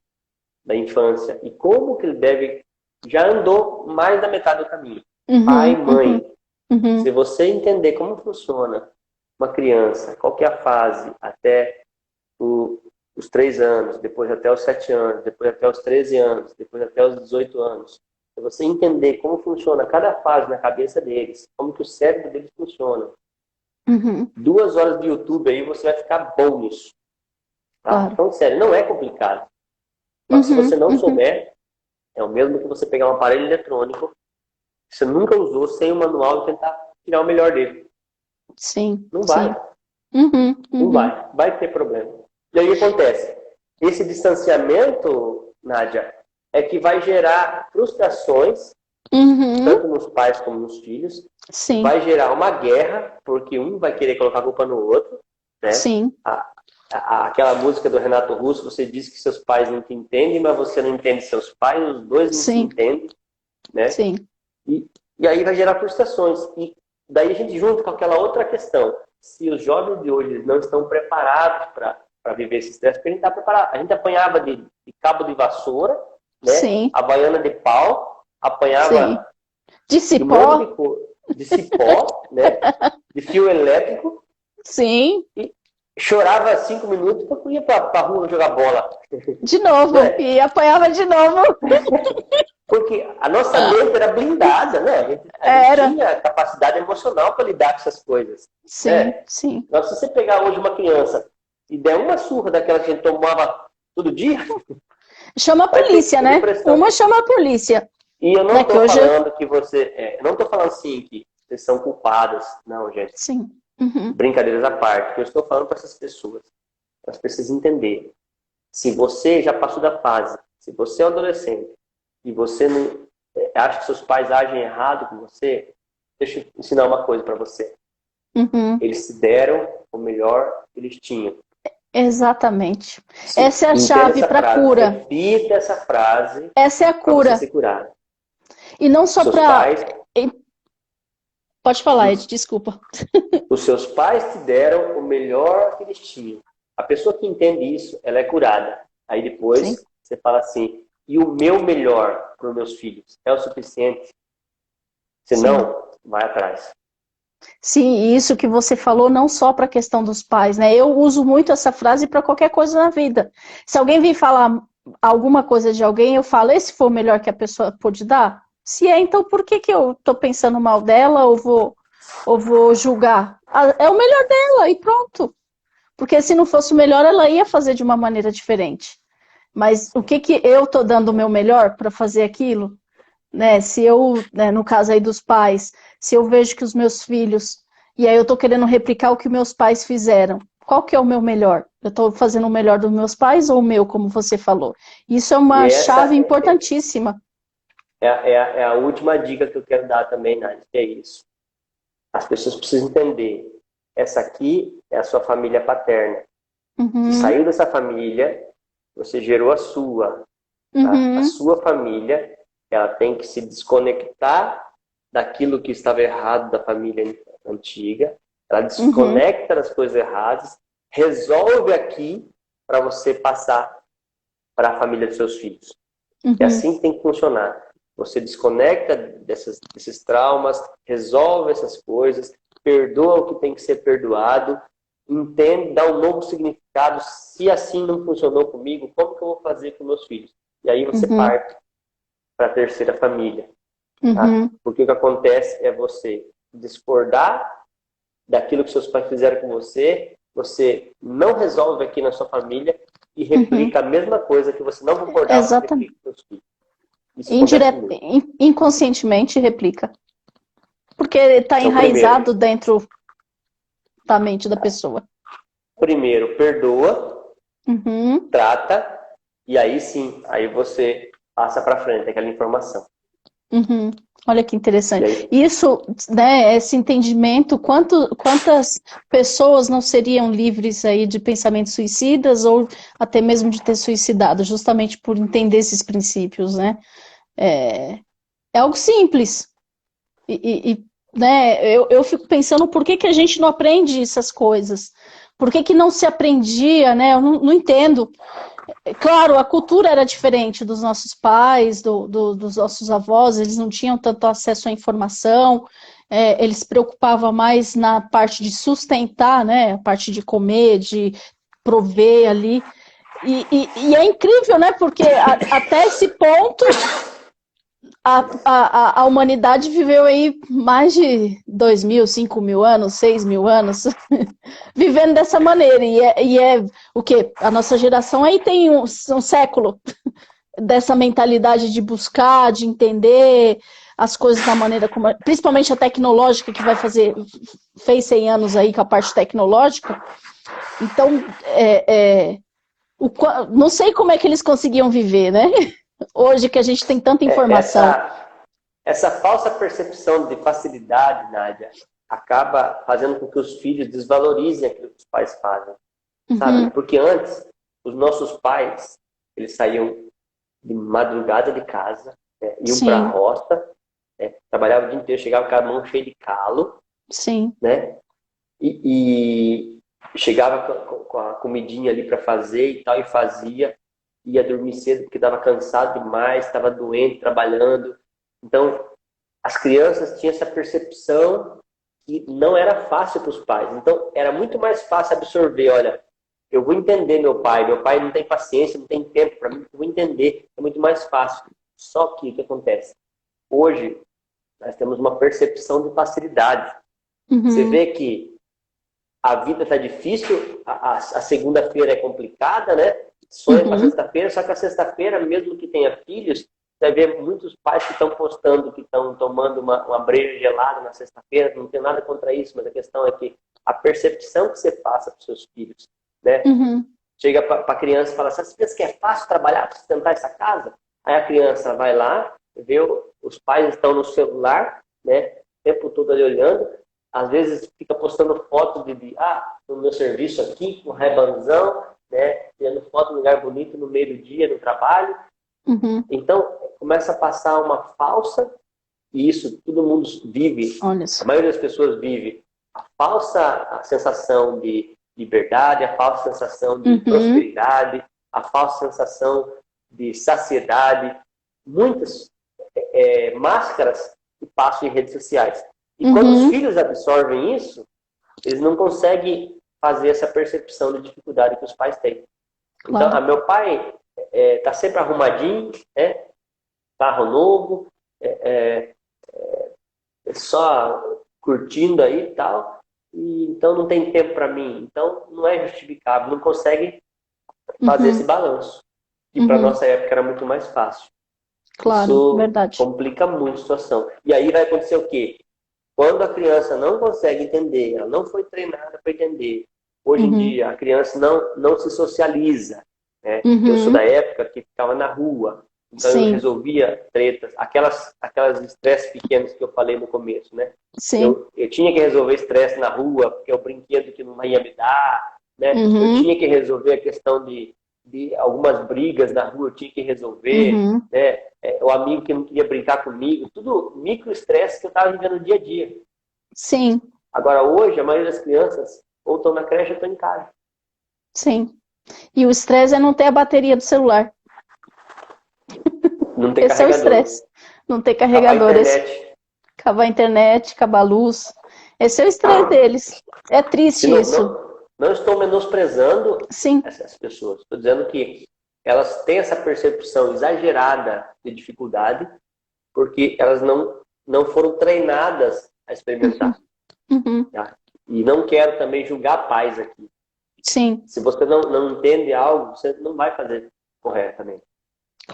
da infância e como que ele deve, já andou mais da metade do caminho. Pai,
Uhum. Uhum.
mãe, se
Uhum.
você entender como funciona uma criança, qual que é a fase até os 3 anos, depois até os 7 anos, depois até os 13 anos, depois até os 18 anos, se você entender como funciona cada fase na cabeça deles, como que o cérebro deles funciona,
Uhum.
2 horas de YouTube aí você vai ficar bom nisso. Tá?
Claro.
Então, sério, não é complicado. Só que se você
Uhum.
não
Uhum.
souber, é o mesmo que você pegar um aparelho eletrônico que você nunca usou sem o manual e tentar tirar o melhor dele.
Sim,
Não vai,
sim. Uhum.
não
Uhum.
vai ter problema. E aí o que acontece? Esse distanciamento, Nádia, é que vai gerar frustrações,
Uhum.
tanto nos pais como nos filhos,
Sim,
vai gerar uma guerra, porque um vai querer colocar a culpa no outro, né?
sim,
Aquela música do Renato Russo, você diz que seus pais não te entendem, mas você não entende seus pais, os dois não se
sim,
entendem, né?
sim.
E aí vai gerar frustrações. E daí a gente junta com aquela outra questão. Se os jovens de hoje não estão preparados para viver esse estresse, porque a gente está preparado. A gente apanhava de cabo de vassoura, né?
Sim,
A baiana de pau,
sim.
apanhava
De
de um monte de
cipó,
coisa, de cipó, né? De fio elétrico,
sim.
e chorava 5 minutos para ir para a rua jogar bola.
De
Não
novo.
é?
E apanhava de novo.
Porque a nossa
Ah,
mente era blindada, né? A gente
era.
tinha capacidade emocional para lidar com essas coisas.
Sim,
Né?
sim.
Agora, se você pegar hoje uma criança e der uma surra daquela que a gente tomava todo dia,
Chama a
vai ter
polícia, né?
depressão.
Uma chama a polícia.
E eu não
Né? Que
estou
hoje.
falando que você. Não estou falando assim que vocês são culpadas. Não, gente.
Sim. Uhum.
Brincadeiras à parte. Eu estou falando para essas pessoas. Elas precisam entender. Se você já passou da fase, se você é um adolescente e você não acha que seus pais agem errado com você, deixa eu ensinar uma coisa para você.
Uhum.
Eles se deram o melhor que eles tinham.
Exatamente.
Sim.
Essa é a
Entenda
chave
essa
para
frase.
cura.
Repita essa frase
Essa é a
para você
cura.
se curar.
E não só
Seus
para.
pais,
Pode falar, Ed,
diz,
desculpa.
os seus pais te deram o melhor que eles tinham. A pessoa que entende isso, ela é curada. Aí
Sim.
depois você fala assim, e o meu melhor para os meus filhos é o suficiente? Se
Sim.
não, vai atrás.
Sim, e isso que você falou não só para a questão dos pais, né? Eu uso muito essa frase para qualquer coisa na vida. Se alguém vir falar alguma coisa de alguém, eu falo, esse foi o melhor que a pessoa pôde dar? Se é, então por que eu estou pensando mal dela ou vou julgar? Ah, é o melhor dela e pronto. Porque se não fosse o melhor, ela ia fazer de uma maneira diferente. Mas o que eu estou dando o meu melhor para fazer aquilo? né, se eu, né, no caso aí dos pais, se eu vejo que os meus filhos, e aí eu tô querendo replicar o que meus pais fizeram, qual que é o meu melhor? Eu tô fazendo o melhor dos meus pais ou o meu, como você falou? Isso é
E
uma
essa
chave importantíssima.
é a última dica que eu quero dar também, Nádia, que é isso. As pessoas precisam entender. Essa aqui é a sua família paterna. Você
Uhum,
saiu dessa família, você gerou a sua. Tá? A
uhum,
sua família, ela tem que se desconectar daquilo que estava errado da família antiga. Ela
uhum,
desconecta das coisas erradas, resolve aqui para você passar para a família dos seus filhos. É
uhum,
assim que tem que funcionar. Você desconecta desses traumas, resolve essas coisas, perdoa o que tem que ser perdoado, entende, dá um novo significado. Se assim não funcionou comigo, como que eu vou fazer com meus filhos? E aí você
uhum,
parte para a terceira família. Tá?
uhum,
Porque o que acontece é você discordar daquilo que seus pais fizeram com você, você não resolve aqui na sua família e
uhum.
replica a mesma coisa que você não concordava, você
Exatamente.
replica com seus filhos. Isso acontece muito.
Inconscientemente replica. Porque está
Então, primeiro,
enraizado dentro da mente da pessoa.
primeiro perdoa,
Uhum,
trata, e aí sim, aí você passa para frente aquela informação.
uhum. Olha que
E
interessante.
aí,
Isso, né, esse entendimento, quantas pessoas não seriam livres aí de pensamentos suicidas ou até mesmo de ter suicidado, justamente por entender esses princípios, né? É, é algo simples. Né, eu fico pensando por que a gente não aprende essas coisas? Por que não se aprendia, né? Eu não entendo. Claro, a cultura era diferente dos nossos pais, dos nossos avós, eles não tinham tanto acesso à informação, eles se preocupavam mais na parte de sustentar, né? A parte de comer, de prover ali. E é incrível, né? Porque até esse ponto a humanidade viveu aí mais de 2.000, 5.000 anos, 6.000 anos, vivendo dessa maneira. E é o quê? A nossa geração aí tem um século dessa mentalidade de buscar, de entender as coisas da maneira como, principalmente a tecnológica que fez 100 anos aí com a parte tecnológica. Então, não sei como é que eles conseguiam viver, né? Hoje que a gente tem tanta informação.
essa falsa percepção de facilidade, Nádia, acaba fazendo com que os filhos desvalorizem aquilo que os pais fazem, sabe?
Uhum,
Porque antes, os nossos pais, eles saíam de madrugada de casa, né, iam para a
sim,
roça, né, trabalhavam o dia inteiro, chegavam com a mão cheia de calo,
sim.
né? E chegava com a comidinha ali para fazer e tal, e fazia, ia dormir cedo porque estava cansado demais, estava doente, trabalhando. Então, as crianças tinham essa percepção que não era fácil para os pais. Então, era muito mais fácil absorver, olha, eu vou entender meu pai não tem paciência, não tem tempo para mim, eu vou entender, é muito mais fácil. Só que o que acontece? Hoje, nós temos uma percepção de facilidade. Você
Uhum,
vê que a vida está difícil, a segunda-feira é complicada, né? Sonha com a
uhum,
sexta-feira, só que a sexta-feira, mesmo que tenha filhos, você vai ver muitos pais que estão postando que estão tomando uma breja gelada na sexta-feira, não tem nada contra isso, mas a questão é que a percepção que você passa para os seus filhos, né?
uhum,
Chega para a criança e fala assim, você pensa que é fácil trabalhar para sustentar essa casa? Aí a criança vai lá, vê os pais estão no celular, né? O tempo todo ali olhando, às vezes fica postando foto no meu serviço aqui, com rebanzão, né? Tirando foto num lugar bonito no meio do dia, no trabalho.
uhum.
Então, começa a passar uma falsa, e isso todo mundo vive,
Olha
a
só.
maioria das pessoas vive, a falsa sensação de liberdade, a falsa sensação de
Uhum,
prosperidade, a falsa sensação de saciedade, muitas máscaras que passam em redes sociais. E quando os
uhum,
filhos absorvem isso, eles não conseguem fazer essa percepção de dificuldade que os pais têm. Então,
claro.
meu pai está sempre arrumadinho, né? Carro novo, é, só curtindo aí e tal, e então não tem tempo para mim. Então, não é justificável, não consegue fazer esse
Uhum,
balanço. E para
uhum.
nossa época era muito mais fácil.
Claro,
Isso
verdade.
complica muito a situação. E aí vai acontecer o quê? Quando a criança não consegue entender, ela não foi treinada para entender. Hoje em
Uhum,
dia, a criança não se socializa, né? Eu sou da
uhum,
época que ficava na rua, então eu
sim,
resolvia tretas, aquelas estresses pequenos que eu falei no começo, né?
sim,
Eu tinha que resolver estresse na rua, porque é o brinquedo que não ia me dar, né? Eu
uhum,
tinha que resolver a questão de algumas brigas na rua, eu tinha que resolver,
uhum,
né? O amigo que não queria brincar comigo, tudo micro-estresse que eu estava vivendo no dia a dia.
sim,
Agora, hoje, a maioria das crianças ou estão na creche ou estão em casa.
sim. E o estresse é não ter a bateria do celular.
Não tem
Esse é o
carregador.
estresse. Não ter
Acabar a
carregador,
internet.
acabar a internet, acabar a luz. Esse é o estresse deles. É
Se
triste isso.
não estou menosprezando
Sim.
essas pessoas. Estou dizendo que elas têm essa percepção exagerada de dificuldade porque elas não foram treinadas a
Uhum,
experimentar.
uhum.
Tá? E não quero também julgar pais aqui.
Sim,
Se você não entende algo, você não vai fazer corretamente.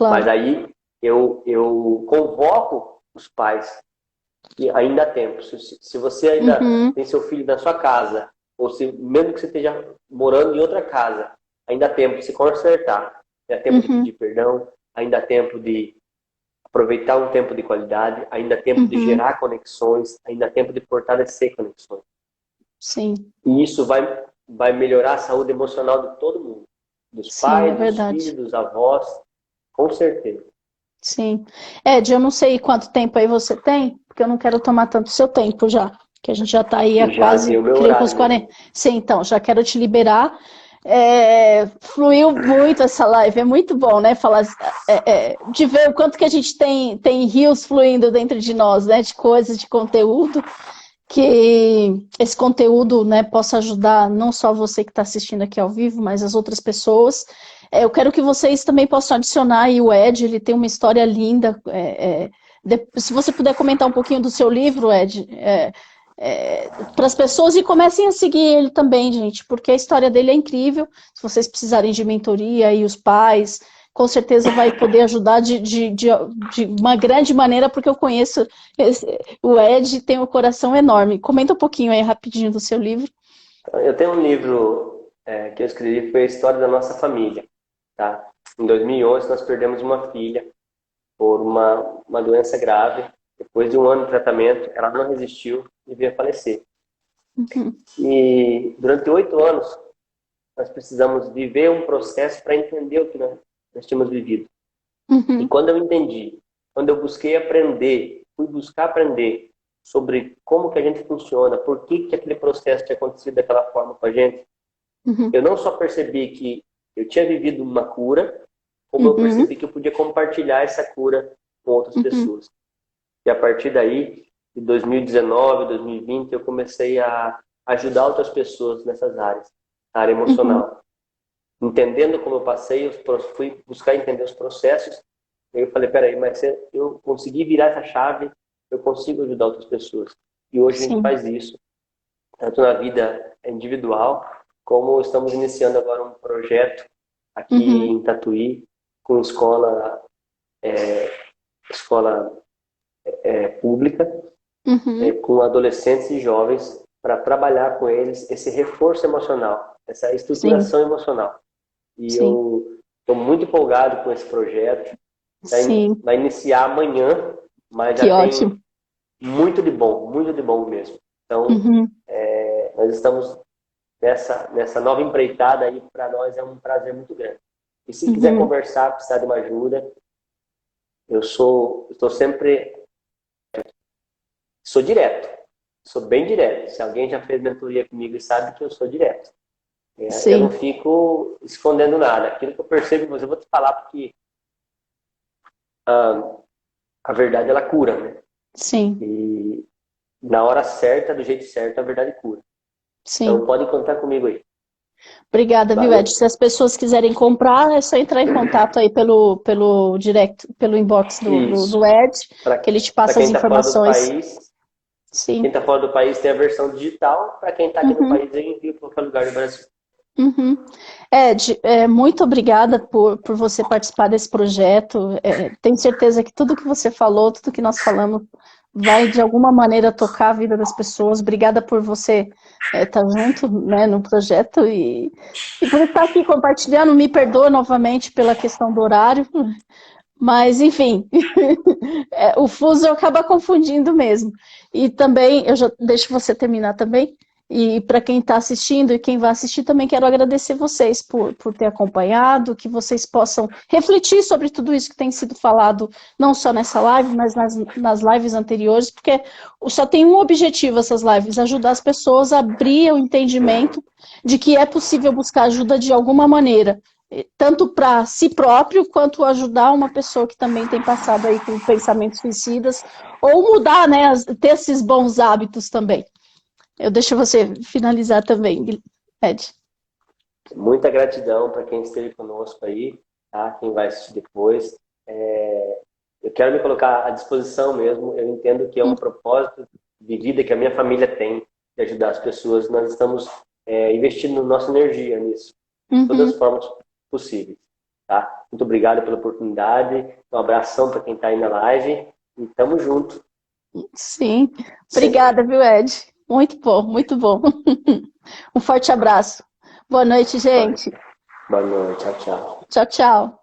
Mas
claro.
aí eu convoco os pais que ainda há tempo. Se você ainda
Uhum,
tem seu filho na sua casa, ou se mesmo que você esteja morando em outra casa, ainda há tempo de se consertar, ainda há tempo de
uhum,
pedir perdão, ainda há tempo de aproveitar um tempo de qualidade, ainda há tempo de
uhum.
gerar conexões, ainda há tempo de fortalecer conexões.
Sim,
E isso vai melhorar a saúde emocional de todo mundo, dos
sim, é
pais, dos filhos,
verdade.
dos avós, com certeza.
Sim. Ed, eu não sei quanto tempo aí você tem, porque eu não quero tomar tanto seu tempo já, que a gente já está aí há
Já deu
quase,
meu
creio que uns
horário
40.
mesmo.
Sim, então, já quero te liberar. Fluiu muito essa live, é muito bom, né? Falar, de ver o quanto que a gente tem rios fluindo dentro de nós, né? De coisas, de conteúdo, que esse conteúdo, né, possa ajudar não só você que está assistindo aqui ao vivo, mas as outras pessoas. Eu quero que vocês também possam adicionar aí o Ed, ele tem uma história linda. Se você puder comentar um pouquinho do seu livro, Ed, para as pessoas e comecem a seguir ele também, gente, porque a história dele é incrível. Se vocês precisarem de mentoria e os pais, com certeza vai poder ajudar de uma grande maneira, porque eu conheço o Ed, tem um coração enorme. Comenta um pouquinho aí rapidinho do seu livro.
Eu tenho um livro que eu escrevi, foi a história da nossa família. Tá? Em 2011, nós perdemos uma filha por uma doença grave. Depois de um ano de tratamento, ela não resistiu e veio a falecer.
Uhum,
E durante 8 anos, nós precisamos viver um processo para entender o que nós tínhamos vivido. E
uhum,
quando eu entendi, quando eu busquei aprender, fui buscar aprender sobre como que a gente funciona, por que aquele processo tinha acontecido daquela forma com a gente,
uhum,
eu não só percebi que eu tinha vivido uma cura, como eu
uhum,
percebi que eu podia compartilhar essa cura com outras
uhum,
pessoas. E a partir daí, de 2019, 2020, eu comecei a ajudar outras pessoas nessas áreas, na área
uhum.
emocional. Entendendo como eu passei, fui buscar entender os processos. E eu falei, peraí, mas se eu consegui virar essa chave, eu consigo ajudar outras pessoas. E hoje a gente
Sim.
faz isso, tanto na vida individual, como estamos iniciando agora um projeto aqui
Uhum,
em Tatuí, com escola pública,
uhum.
com adolescentes e jovens, para trabalhar com eles esse reforço emocional, essa
Sim,
estruturação emocional. E
sim,
eu estou muito empolgado com esse projeto.
sim.
Vai iniciar amanhã, mas
Que
já tem
ótimo.
muito de bom mesmo. Então,
Uhum,
nós estamos nessa nova empreitada aí, para nós é um prazer muito grande. E se quiser
uhum.
conversar, precisar de uma ajuda, estou sempre, sou direto, sou bem direto. Se alguém já fez mentoria comigo e sabe que eu sou direto. Eu não
Sim,
fico escondendo nada. Aquilo que eu percebo, mas eu vou te falar porque a verdade ela cura, né?
sim,
E na hora certa, do jeito certo, a verdade cura. Então
sim.
pode contar comigo aí.
Obrigada, viu, Ed?
Valeu?
Se as pessoas quiserem comprar, é só entrar em contato aí pelo direct, pelo inbox do
Isso.
Ed, que
Para
ele te passa
quem
as
está fora do
informações.
país,
Sim.
tem a versão digital. Para quem está aqui no
Uhum.
país, eu envio para qualquer lugar do Brasil.
Uhum. Ed, muito obrigada por você participar desse projeto. Tenho certeza que tudo que você falou, tudo que nós falamos, vai de alguma maneira tocar a vida das pessoas. Obrigada por você estar junto, né, no projeto e por estar aqui compartilhando. Me perdoa novamente pela questão do horário, mas enfim, o fuso acaba confundindo mesmo. E também, eu já deixo você terminar também. E para quem está assistindo e quem vai assistir, também quero agradecer vocês por ter acompanhado, que vocês possam refletir sobre tudo isso que tem sido falado, não só nessa live, mas nas lives anteriores, porque só tem um objetivo essas lives, ajudar as pessoas a abrir o entendimento de que é possível buscar ajuda de alguma maneira, tanto para si próprio, quanto ajudar uma pessoa que também tem passado aí com pensamentos suicidas, ou mudar, né, ter esses bons hábitos também. Eu deixo você finalizar também, Ed.
Muita gratidão para quem esteve conosco aí, tá? Quem vai assistir depois. Eu quero me colocar à disposição mesmo. Eu entendo que é um propósito de vida que a minha família tem de ajudar as pessoas. Nós estamos investindo nossa energia nisso, de todas as formas possíveis. Tá? Muito obrigado pela oportunidade. Um abração para quem está aí na live. E tamo junto.
Sim.
Sempre.
Obrigada, viu, Ed? Muito bom, muito bom. Um forte abraço. Boa noite, gente.
Boa noite. Tchau, tchau.
Tchau, tchau.